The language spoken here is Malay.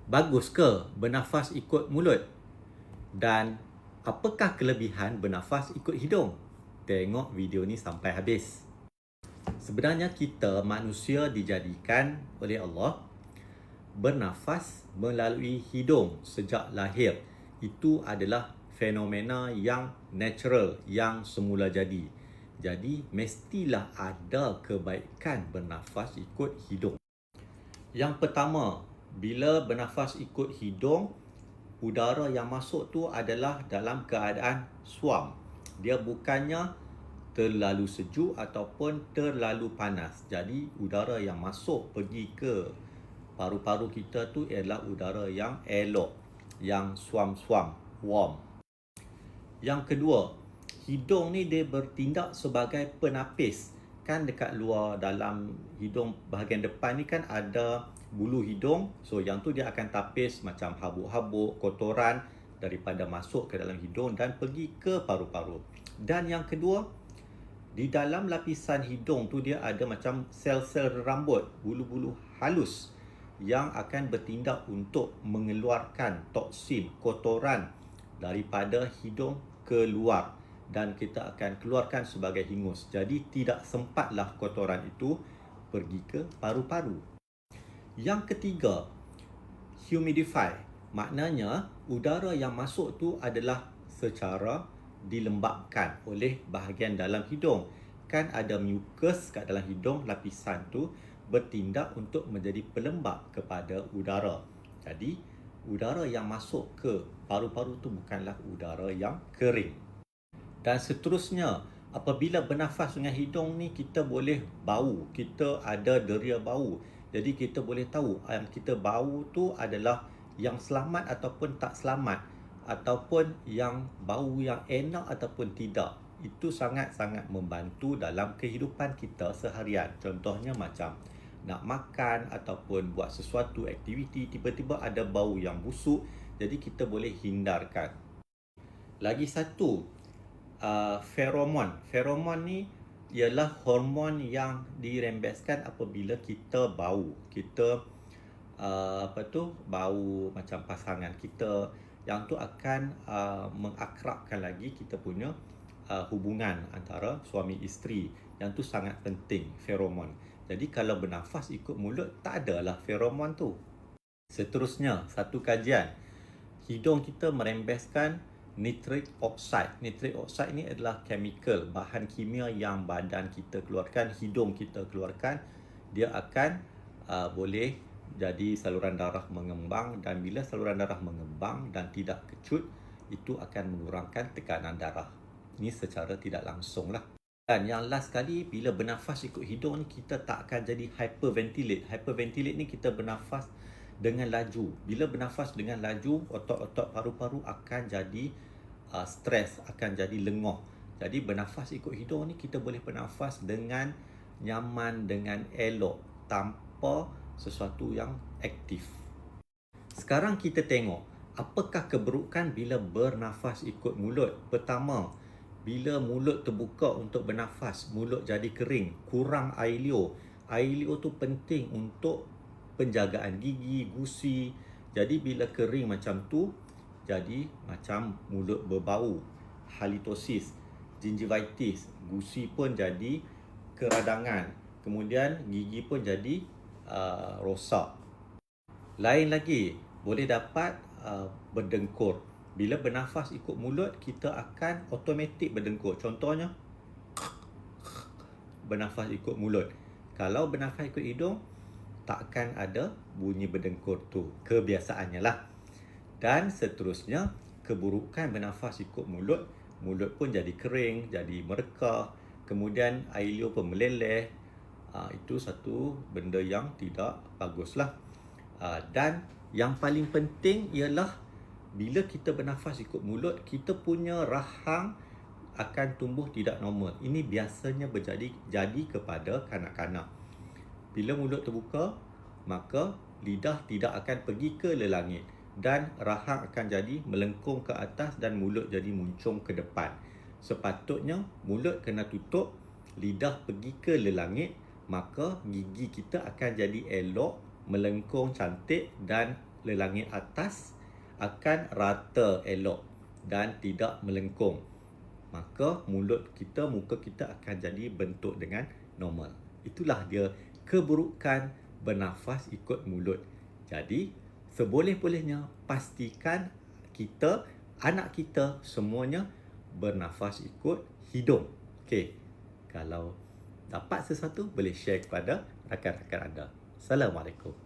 Bagus ke bernafas ikut mulut? Dan apakah kelebihan bernafas ikut hidung? Tengok video ni sampai habis. Sebenarnya kita manusia dijadikan oleh Allah bernafas melalui hidung sejak lahir. Itu adalah fenomena yang natural, yang semula jadi. Jadi mestilah ada kebaikan bernafas ikut hidung. Yang pertama, bila bernafas ikut hidung, udara yang masuk tu adalah dalam keadaan suam. Dia bukannya terlalu sejuk ataupun terlalu panas. Jadi udara yang masuk pergi ke paru-paru kita tu ialah udara yang elok, yang suam-suam, warm. Yang kedua, hidung ni dia bertindak sebagai penapis. Kan dekat luar dalam hidung bahagian depan ni kan ada bulu hidung. So yang tu dia akan tapis macam habuk-habuk, kotoran daripada masuk ke dalam hidung dan pergi ke paru-paru. Dan yang kedua, di dalam lapisan hidung tu dia ada macam sel-sel rambut, bulu-bulu halus yang akan bertindak untuk mengeluarkan toksin, kotoran daripada hidung keluar dan kita akan keluarkan sebagai hingus. Jadi tidak sempatlah kotoran itu pergi ke paru-paru. Yang ketiga, humidify. Maknanya udara yang masuk tu adalah secara dilembabkan oleh bahagian dalam hidung. Kan ada mucus kat dalam hidung, lapisan tu bertindak untuk menjadi pelembab kepada udara. Jadi udara yang masuk ke paru-paru tu bukanlah udara yang kering. Dan seterusnya, apabila bernafas dengan hidung ni kita boleh bau, kita ada deria bau. Jadi kita boleh tahu yang kita bau tu adalah yang selamat ataupun tak selamat, ataupun yang bau yang enak ataupun tidak. Itu sangat-sangat membantu dalam kehidupan kita seharian. Contohnya macam nak makan ataupun buat sesuatu aktiviti, tiba-tiba ada bau yang busuk, jadi kita boleh hindarkan. Lagi satu, feromon. Feromon ni ialah hormon yang dirembeskan apabila kita bau. Kita bau macam pasangan kita, yang tu akan mengakrabkan lagi kita punya hubungan antara suami isteri. Yang tu sangat penting, feromon. Jadi kalau bernafas ikut mulut, tak adalah feromon tu. Seterusnya, satu kajian, hidung kita merembeskan nitric oxide. Nitric oxide ni adalah chemical, bahan kimia yang badan kita keluarkan, hidung kita keluarkan. Dia akan boleh jadi saluran darah mengembang, dan bila saluran darah mengembang dan tidak kecut, itu akan mengurangkan tekanan darah. Ini secara tidak langsung lah. Dan yang last kali, bila bernafas ikut hidung ni, kita tak akan jadi hyperventilate. Hyperventilate ni kita bernafas dengan laju. Bila bernafas dengan laju, otot-otot paru-paru akan jadi stres, akan jadi lengoh. Jadi bernafas ikut hidung ni kita boleh bernafas dengan nyaman, dengan elok, tanpa sesuatu yang aktif. Sekarang kita tengok apakah keburukan bila bernafas ikut mulut. Pertama, bila mulut terbuka untuk bernafas, mulut jadi kering, kurang air liur. Air liur tu penting untuk penjagaan gigi, gusi. Jadi bila kering macam tu, jadi macam mulut berbau, halitosis, gingivitis, gusi pun jadi keradangan, kemudian gigi pun jadi rosak. Lain lagi, boleh dapat berdengkur. Bila bernafas ikut mulut, kita akan automatik berdengkur. Contohnya, bernafas ikut mulut. Kalau bernafas ikut hidung, tak akan ada bunyi berdengkur tu. Kebiasaannya lah. Dan seterusnya, keburukan bernafas ikut mulut. Mulut pun jadi kering, jadi merekah. Kemudian air liur pun meleleh. Itu satu benda yang tidak baguslah. Dan yang paling penting ialah bila kita bernafas ikut mulut, kita punya rahang akan tumbuh tidak normal. Ini biasanya jadi kepada kanak-kanak. Bila mulut terbuka, maka lidah tidak akan pergi ke lelangit dan rahang akan jadi melengkung ke atas dan mulut jadi muncung ke depan. Sepatutnya mulut kena tutup, lidah pergi ke lelangit, maka gigi kita akan jadi elok, melengkung cantik dan langit atas akan rata elok dan tidak melengkung. Maka mulut kita, muka kita akan jadi bentuk dengan normal. Itulah dia keburukan bernafas ikut mulut. Jadi, seboleh-bolehnya pastikan kita, anak kita semuanya bernafas ikut hidung. Okey. Kalau dapat sesuatu, boleh share kepada rakan-rakan anda. Assalamualaikum.